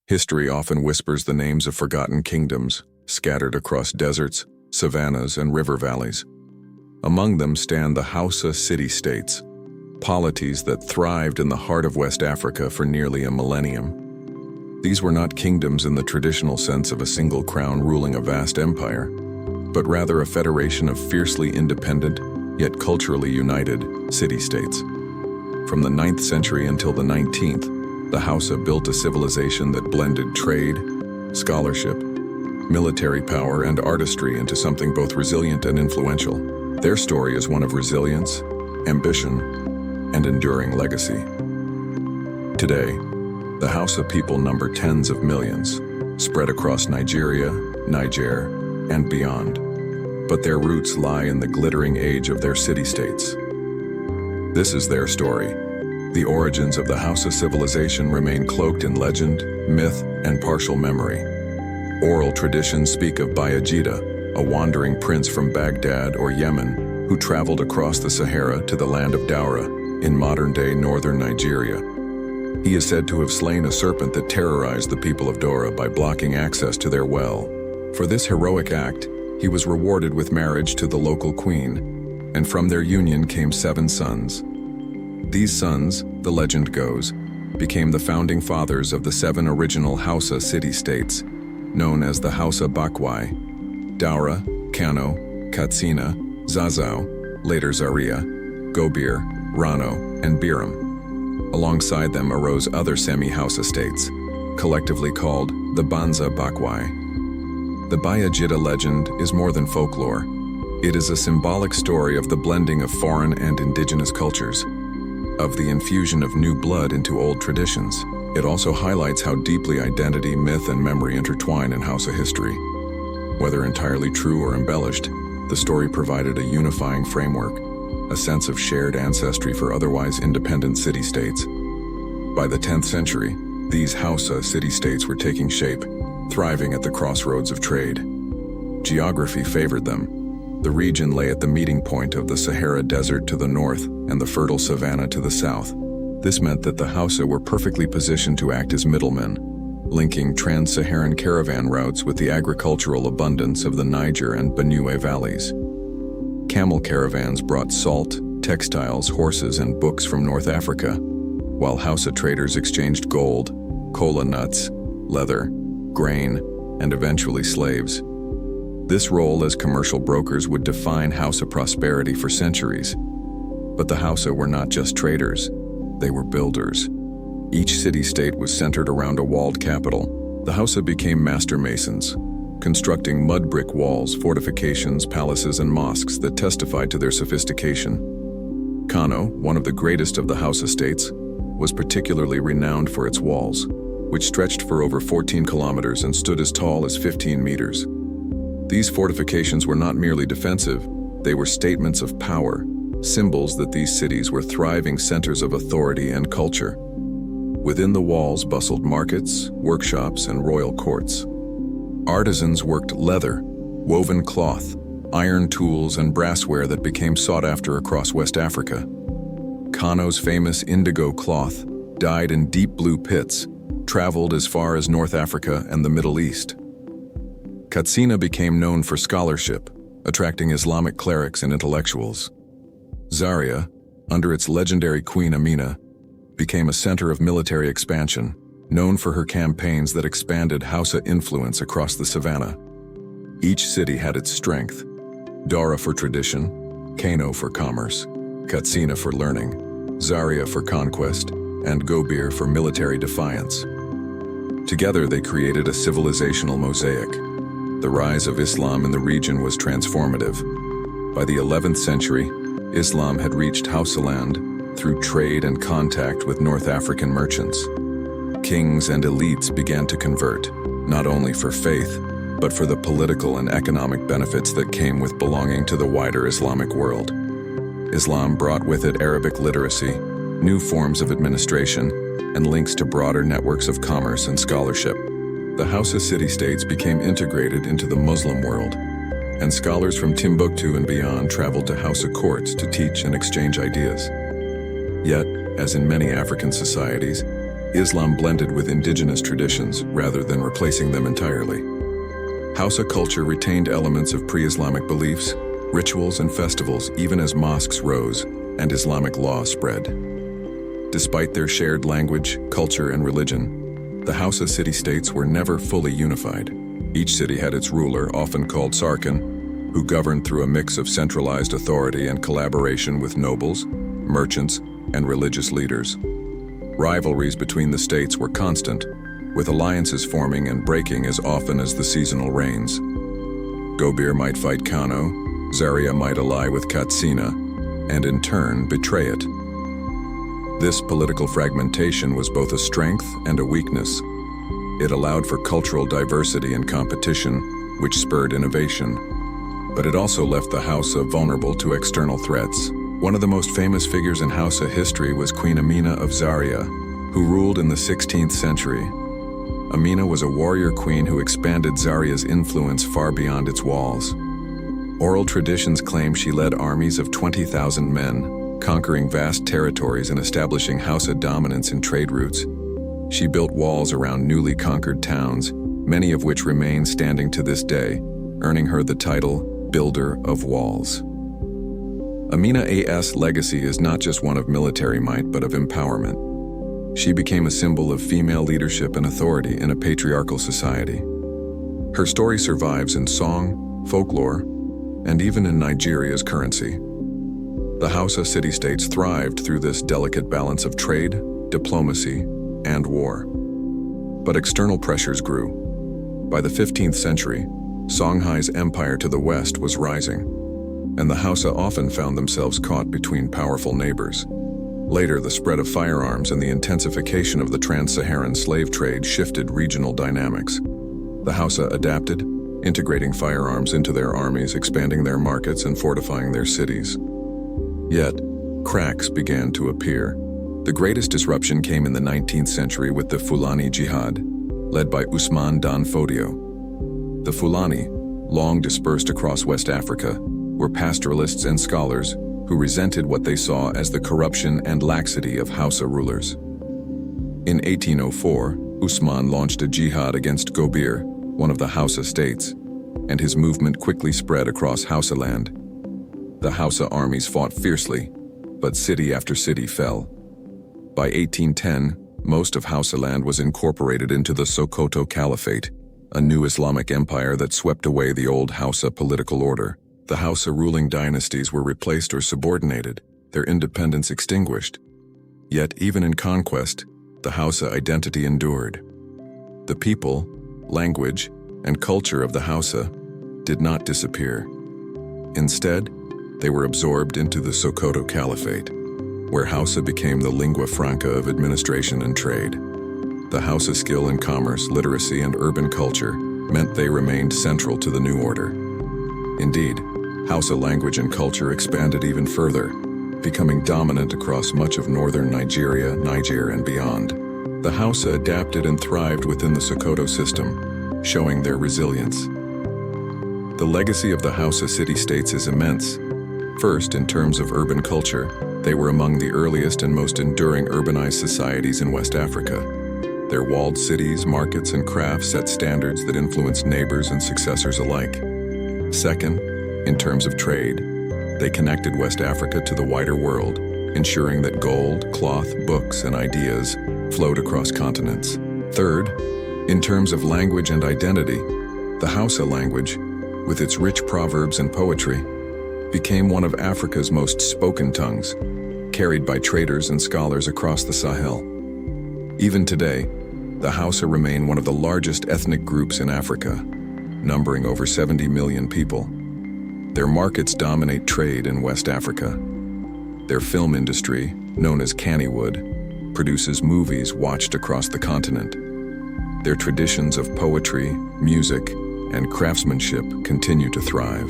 History often whispers the names of forgotten kingdoms, scattered across deserts, savannas, and river valleys. Among them stand the Hausa city-states, polities that thrived in the heart of West Africa for nearly a millennium. These were not kingdoms in the traditional sense of a single crown ruling a vast empire, but rather a federation of fiercely independent, yet culturally united, city-states. From the 9th century until the 19th, the Hausa built a civilization that blended trade, scholarship, military power, and artistry into something both resilient and influential. Their story is one of resilience, ambition, and enduring legacy. Today, the Hausa people number tens of millions, spread across Nigeria, Niger, and beyond. But their roots lie in the glittering age of their city-states. This is their story. The origins of the Hausa civilization remain cloaked in legend, myth, and partial memory. Oral traditions speak of Bayajida, a wandering prince from Baghdad or Yemen who traveled across the Sahara to the land of Daura in modern-day northern Nigeria. He is said to have slain a serpent that terrorized the people of Daura by blocking access to their well. For this heroic act, he was rewarded with marriage to the local queen, and from their union came 7 sons. These sons, the legend goes, became the founding fathers of the 7 original Hausa city-states, known as the Hausa Bakwai: Daura, Kano, Katsina, Zazau, later Zaria, Gobir, Rano, and Biram. Alongside them arose other semi-Hausa states, collectively called the Banza Bakwai. The Bayajida legend is more than folklore. It is a symbolic story of the blending of foreign and indigenous cultures, of the infusion of new blood into old traditions. It also highlights how deeply identity, myth, and memory intertwine in Hausa history. Whether entirely true or embellished, the story provided a unifying framework, a sense of shared ancestry for otherwise independent city-states. By the 10th century, these Hausa city-states were taking shape, thriving at the crossroads of trade. Geography favored them. The region lay at the meeting point of the Sahara Desert to the north and the fertile savanna to the south. This meant that the Hausa were perfectly positioned to act as middlemen, linking trans-Saharan caravan routes with the agricultural abundance of the Niger and Benue valleys. Camel caravans brought salt, textiles, horses, and books from North Africa, while Hausa traders exchanged gold, kola nuts, leather, grain, and eventually slaves. This role as commercial brokers would define Hausa prosperity for centuries. But the Hausa were not just traders, they were builders. Each city-state was centered around a walled capital. The Hausa became master masons, constructing mud brick walls, fortifications, palaces, and mosques that testified to their sophistication. Kano, one of the greatest of the Hausa states, was particularly renowned for its walls, which stretched for over 14 kilometers and stood as tall as 15 meters. These fortifications were not merely defensive, they were statements of power, symbols that these cities were thriving centers of authority and culture. Within the walls bustled markets, workshops, and royal courts. Artisans worked leather, woven cloth, iron tools, and brassware that became sought after across West Africa. Kano's famous indigo cloth, dyed in deep blue pits, traveled as far as North Africa and the Middle East. Katsina became known for scholarship, attracting Islamic clerics and intellectuals. Zaria, under its legendary Queen Amina, became a center of military expansion, known for her campaigns that expanded Hausa influence across the savannah. Each city had its strength: Daura for tradition, Kano for commerce, Katsina for learning, Zaria for conquest, and Gobir for military defiance. Together they created a civilizational mosaic. The rise of Islam in the region was transformative. By the 11th century, Islam had reached Hausaland through trade and contact with North African merchants. Kings and elites began to convert, not only for faith, but for the political and economic benefits that came with belonging to the wider Islamic world. Islam brought with it Arabic literacy, new forms of administration, and links to broader networks of commerce and scholarship. The Hausa city-states became integrated into the Muslim world, and scholars from Timbuktu and beyond traveled to Hausa courts to teach and exchange ideas. Yet, as in many African societies, Islam blended with indigenous traditions rather than replacing them entirely. Hausa culture retained elements of pre-Islamic beliefs, rituals, and festivals even as mosques rose and Islamic law spread. Despite their shared language, culture, and religion, the Hausa city-states were never fully unified. Each city had its ruler, often called Sarkin, who governed through a mix of centralized authority and collaboration with nobles, merchants, and religious leaders. Rivalries between the states were constant, with alliances forming and breaking as often as the seasonal rains. Gobir might fight Kano, Zaria might ally with Katsina, and in turn betray it. This political fragmentation was both a strength and a weakness. It allowed for cultural diversity and competition, which spurred innovation. But it also left the Hausa vulnerable to external threats. One of the most famous figures in Hausa history was Queen Amina of Zaria, who ruled in the 16th century. Amina was a warrior queen who expanded Zaria's influence far beyond its walls. Oral traditions claim she led armies of 20,000 men, conquering vast territories and establishing Hausa dominance in trade routes. She built walls around newly conquered towns, many of which remain standing to this day, earning her the title Builder of Walls. Amina's legacy is not just one of military might, but of empowerment. She became a symbol of female leadership and authority in a patriarchal society. Her story survives in song, folklore, and even in Nigeria's currency. The Hausa city-states thrived through this delicate balance of trade, diplomacy, and war. But external pressures grew. By the 15th century, Songhai's empire to the west was rising, and the Hausa often found themselves caught between powerful neighbors. Later, the spread of firearms and the intensification of the trans-Saharan slave trade shifted regional dynamics. The Hausa adapted, integrating firearms into their armies, expanding their markets, and fortifying their cities. Yet, cracks began to appear. The greatest disruption came in the 19th century with the Fulani Jihad, led by Usman Dan Fodio. The Fulani, long dispersed across West Africa, were pastoralists and scholars who resented what they saw as the corruption and laxity of Hausa rulers. In 1804, Usman launched a jihad against Gobir, one of the Hausa states, and his movement quickly spread across Hausa land. The Hausa armies fought fiercely, but city after city fell. By 1810, most of Hausa land was incorporated into the Sokoto Caliphate, a new Islamic empire that swept away the old Hausa political order. The Hausa ruling dynasties were replaced or subordinated, their independence extinguished. Yet, even in conquest, the Hausa identity endured. The people, language, and culture of the Hausa did not disappear. Instead, they were absorbed into the Sokoto Caliphate, where Hausa became the lingua franca of administration and trade. The Hausa skill in commerce, literacy, and urban culture meant they remained central to the new order. Indeed, Hausa language and culture expanded even further, becoming dominant across much of northern Nigeria, Niger, and beyond. The Hausa adapted and thrived within the Sokoto system, showing their resilience. The legacy of the Hausa city-states is immense. First, in terms of urban culture, they were among the earliest and most enduring urbanized societies in West Africa. Their walled cities, markets, and crafts set standards that influenced neighbors and successors alike. Second, in terms of trade, they connected West Africa to the wider world, ensuring that gold, cloth, books, and ideas flowed across continents. Third, in terms of language and identity, the Hausa language, with its rich proverbs and poetry, became one of Africa's most spoken tongues, carried by traders and scholars across the Sahel. Even today, the Hausa remain one of the largest ethnic groups in Africa, numbering over 70 million people. Their markets dominate trade in West Africa. Their film industry, known as Kannywood, produces movies watched across the continent. Their traditions of poetry, music, and craftsmanship continue to thrive.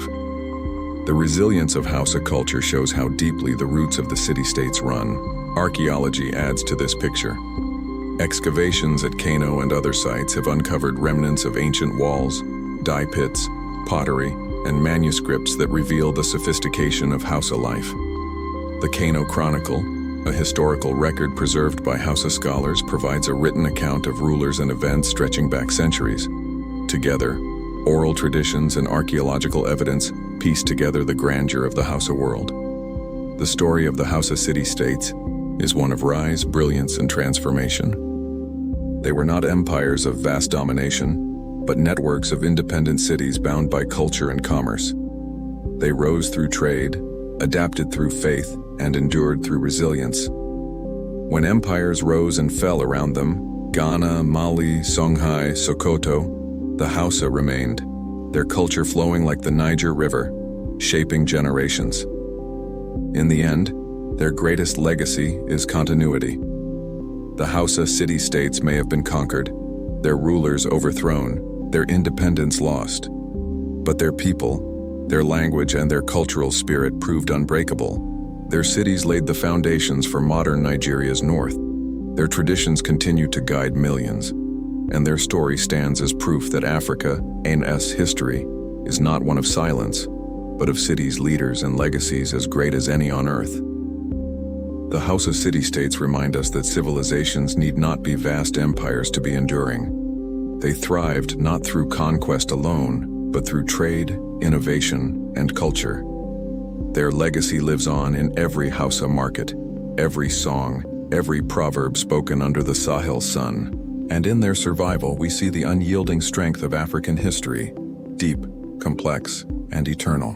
The resilience of Hausa culture shows how deeply the roots of the city-states run. Archaeology adds to this picture. Excavations at Kano and other sites have uncovered remnants of ancient walls, dye pits, pottery, and manuscripts that reveal the sophistication of Hausa life. The Kano Chronicle, A historical record preserved by Hausa scholars provides a written account of rulers and events stretching back centuries. Together, oral traditions and archaeological evidence piece together the grandeur of the Hausa world. The story of the Hausa city-states is one of rise, brilliance, and transformation. They were not empires of vast domination, but networks of independent cities bound by culture and commerce. They rose through trade, adapted through faith, and endured through resilience. When empires rose and fell around them, Ghana, Mali, Songhai, Sokoto, the Hausa remained, their culture flowing like the Niger River, shaping generations. In the end, their greatest legacy is continuity. The Hausa city-states may have been conquered, their rulers overthrown, their independence lost. But their people, their language, and their cultural spirit proved unbreakable. Their cities laid the foundations for modern Nigeria's north. Their traditions continue to guide millions, and their story stands as proof that Africa's history is not one of silence, but of cities, leaders, and legacies as great as any on earth. The Hausa city-states remind us that civilizations need not be vast empires to be enduring. They thrived not through conquest alone, but through trade, innovation, and culture. Their legacy lives on in every Hausa market, every song, every proverb spoken under the Sahel sun. And in their survival, we see the unyielding strength of African history, deep, complex, and eternal.